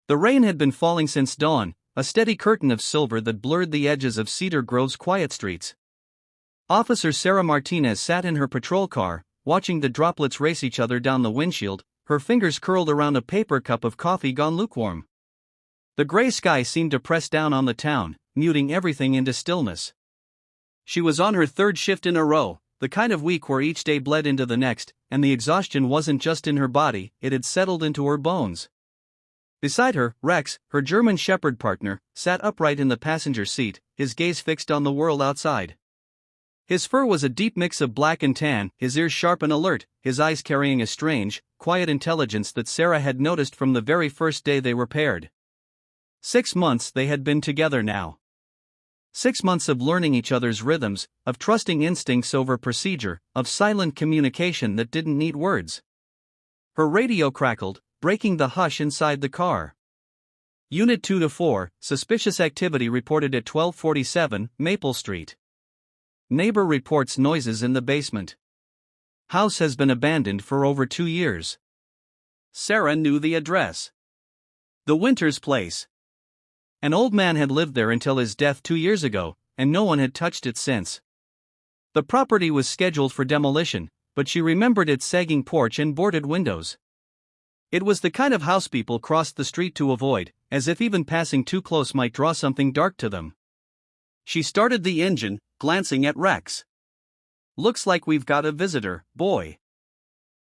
The rain had been falling since dawn, a steady curtain of silver that blurred the edges of Cedar Grove's quiet streets. Officer Sarah Martinez sat in her patrol car, watching the droplets race each other down the windshield, her fingers curled around a paper cup of coffee gone lukewarm. The gray sky seemed to press down on the town, muting everything into stillness. She was on her third shift in a row, the kind of week where each day bled into the next, and the exhaustion wasn't just in her body, it had settled into her bones. Beside her, Rex, her German Shepherd partner, sat upright in the passenger seat, his gaze fixed on the world outside. His fur was a deep mix of black and tan, his ears sharp and alert, his eyes carrying a strange, quiet intelligence that Sarah had noticed from the very first day they were paired. 6 months they had been together now. 6 months of learning each other's rhythms, of trusting instincts over procedure, of silent communication that didn't need words. Her radio crackled, breaking the hush inside the car. Unit 2 to 4, suspicious activity reported at 1247 Maple Street. Neighbor reports noises in the basement. House has been abandoned for over 2 years. Sarah knew the address. The Winters place. An old man had lived there until his death 2 years ago, and no one had touched it since. The property was scheduled for demolition, but she remembered its sagging porch and boarded windows. It was the kind of house people crossed the street to avoid, as if even passing too close might draw something dark to them. She started the engine, glancing at Rex. "Looks like we've got a visitor, boy."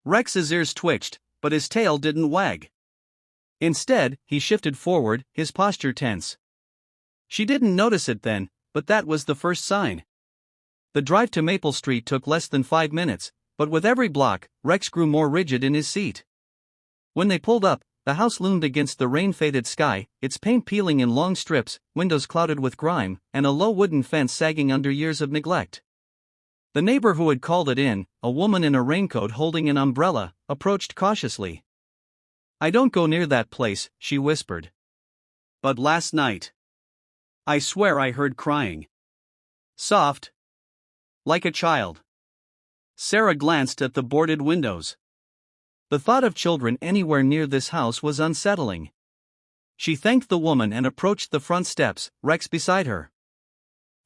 Rex's ears twitched, but his tail didn't wag. Instead, he shifted forward, his posture tense. She didn't notice it then, but that was the first sign. The drive to Maple Street took less than 5 minutes, but with every block, Rex grew more rigid in his seat. When they pulled up, the house loomed against the rain-faded sky, its paint peeling in long strips, windows clouded with grime, and a low wooden fence sagging under years of neglect. The neighbor who had called it in, a woman in a raincoat holding an umbrella, approached cautiously. "I don't go near that place," she whispered. "But last night, I swear I heard crying. Soft. Like a child." Sarah glanced at the boarded windows. The thought of children anywhere near this house was unsettling. She thanked the woman and approached the front steps, Rex beside her.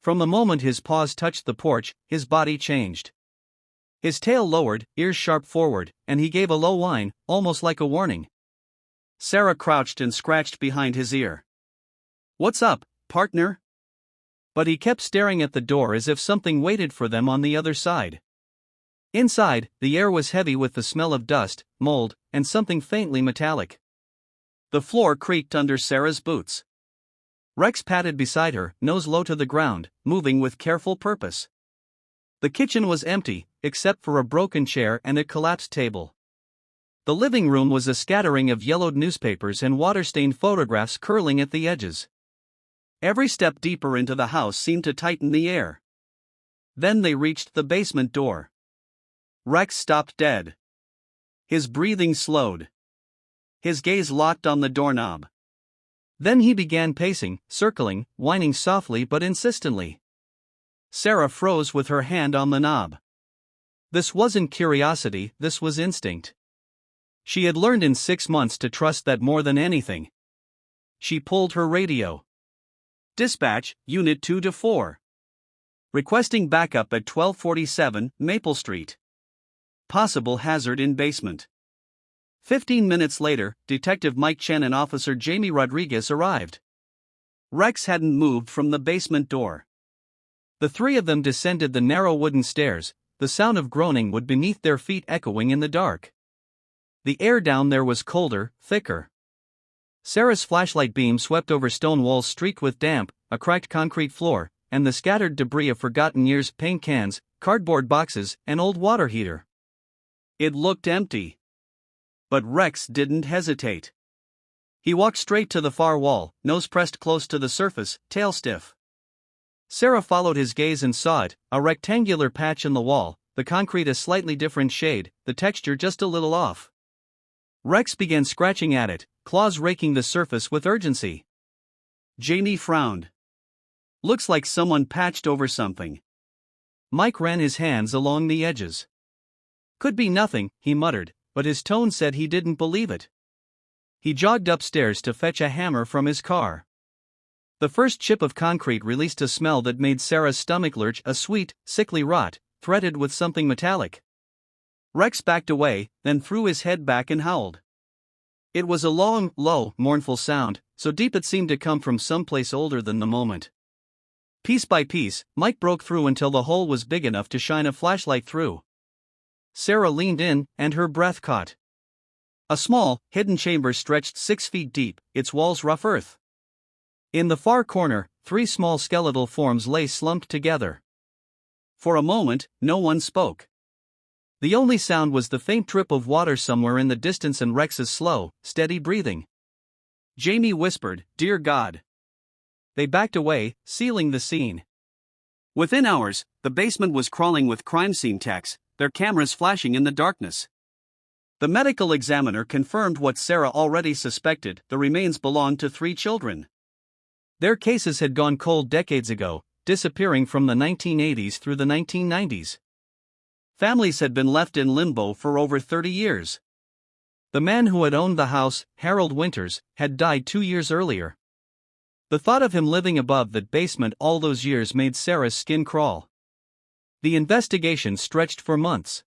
From the moment his paws touched the porch, his body changed. His tail lowered, ears sharp forward, and he gave a low whine, almost like a warning. Sarah crouched and scratched behind his ear. "What's up, partner?" But he kept staring at the door as if something waited for them on the other side. Inside, the air was heavy with the smell of dust, mold, and something faintly metallic. The floor creaked under Sarah's boots. Rex patted beside her, nose low to the ground, moving with careful purpose. The kitchen was empty, except for a broken chair and a collapsed table. The living room was a scattering of yellowed newspapers and water-stained photographs curling at the edges. Every step deeper into the house seemed to tighten the air. Then they reached the basement door. Rex stopped dead. His breathing slowed. His gaze locked on the doorknob. Then he began pacing, circling, whining softly but insistently. Sarah froze with her hand on the knob. This wasn't curiosity, this was instinct. She had learned in 6 months to trust that more than anything. She pulled her radio. "Dispatch, Unit 2 to 4. Requesting backup at 1247 Maple Street. Possible hazard in basement." 15 minutes later, Detective Mike Chen and Officer Jamie Rodriguez arrived. Rex hadn't moved from the basement door. The three of them descended the narrow wooden stairs, the sound of groaning wood beneath their feet echoing in the dark. The air down there was colder, thicker. Sarah's flashlight beam swept over stone walls streaked with damp, a cracked concrete floor, and the scattered debris of forgotten years, paint cans, cardboard boxes, and old water heater. It looked empty. But Rex didn't hesitate. He walked straight to the far wall, nose pressed close to the surface, tail stiff. Sarah followed his gaze and saw it, a rectangular patch in the wall, the concrete a slightly different shade, the texture just a little off. Rex began scratching at it, claws raking the surface with urgency. Jamie frowned. "Looks like someone patched over something." Mike ran his hands along the edges. "Could be nothing," he muttered, but his tone said he didn't believe it. He jogged upstairs to fetch a hammer from his car. The first chip of concrete released a smell that made Sarah's stomach lurch, a sweet, sickly rot, threaded with something metallic. Rex backed away, then threw his head back and howled. It was a long, low, mournful sound, so deep it seemed to come from someplace older than the moment. Piece by piece, Mike broke through until the hole was big enough to shine a flashlight through. Sarah leaned in, and her breath caught. A small, hidden chamber stretched 6 feet deep, its walls rough earth. In the far corner, 3 small skeletal forms lay slumped together. For a moment, no one spoke. The only sound was the faint drip of water somewhere in the distance and Rex's slow, steady breathing. Jamie whispered, "Dear God." They backed away, sealing the scene. Within hours, the basement was crawling with crime scene techs, their cameras flashing in the darkness. The medical examiner confirmed what Sarah already suspected: the remains belonged to 3 children. Their cases had gone cold decades ago, disappearing from the 1980s through the 1990s. Families had been left in limbo for over 30 years. The man who had owned the house, Harold Winters, had died 2 years earlier. The thought of him living above that basement all those years made Sarah's skin crawl. The investigation stretched for months.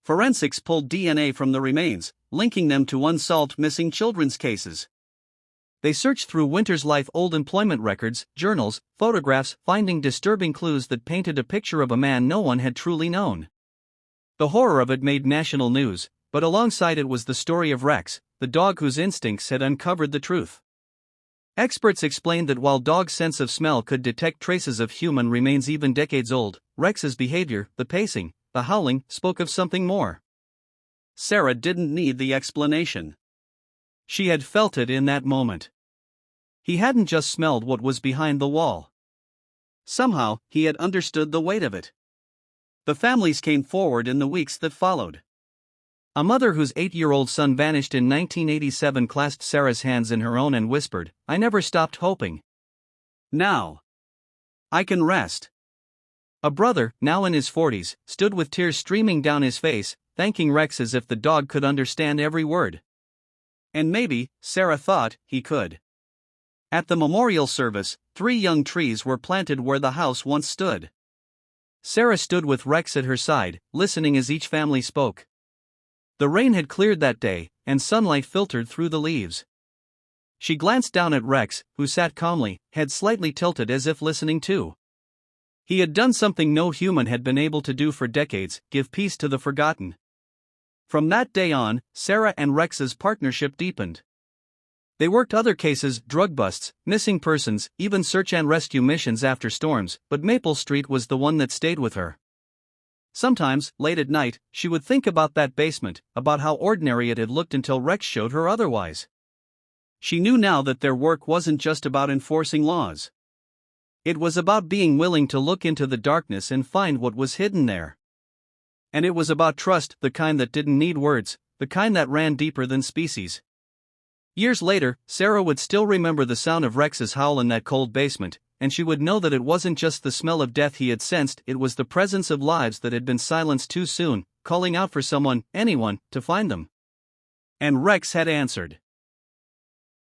Forensics pulled DNA from the remains, linking them to unsolved missing children's cases. They searched through Winters' life-old employment records, journals, photographs, finding disturbing clues that painted a picture of a man no one had truly known. The horror of it made national news, but alongside it was the story of Rex, the dog whose instincts had uncovered the truth. Experts explained that while dogs' sense of smell could detect traces of human remains even decades old, Rex's behavior, the pacing, the howling, spoke of something more. Sarah didn't need the explanation. She had felt it in that moment. He hadn't just smelled what was behind the wall. Somehow, he had understood the weight of it. The families came forward in the weeks that followed. A mother whose 8-year-old son vanished in 1987 clasped Sarah's hands in her own and whispered, "I never stopped hoping. Now I can rest." A brother, now in his 40s, stood with tears streaming down his face, thanking Rex as if the dog could understand every word. And maybe, Sarah thought, he could. At the memorial service, 3 young trees were planted where the house once stood. Sarah stood with Rex at her side, listening as each family spoke. The rain had cleared that day, and sunlight filtered through the leaves. She glanced down at Rex, who sat calmly, head slightly tilted as if listening too. He had done something no human had been able to do for decades: give peace to the forgotten. From that day on, Sarah and Rex's partnership deepened. They worked other cases, drug busts, missing persons, even search and rescue missions after storms, but Maple Street was the one that stayed with her. Sometimes, late at night, she would think about that basement, about how ordinary it had looked until Rex showed her otherwise. She knew now that their work wasn't just about enforcing laws. It was about being willing to look into the darkness and find what was hidden there. And it was about trust, the kind that didn't need words, the kind that ran deeper than species. Years later, Sarah would still remember the sound of Rex's howl in that cold basement, and she would know that it wasn't just the smell of death he had sensed, it was the presence of lives that had been silenced too soon, calling out for someone, anyone, to find them. And Rex had answered.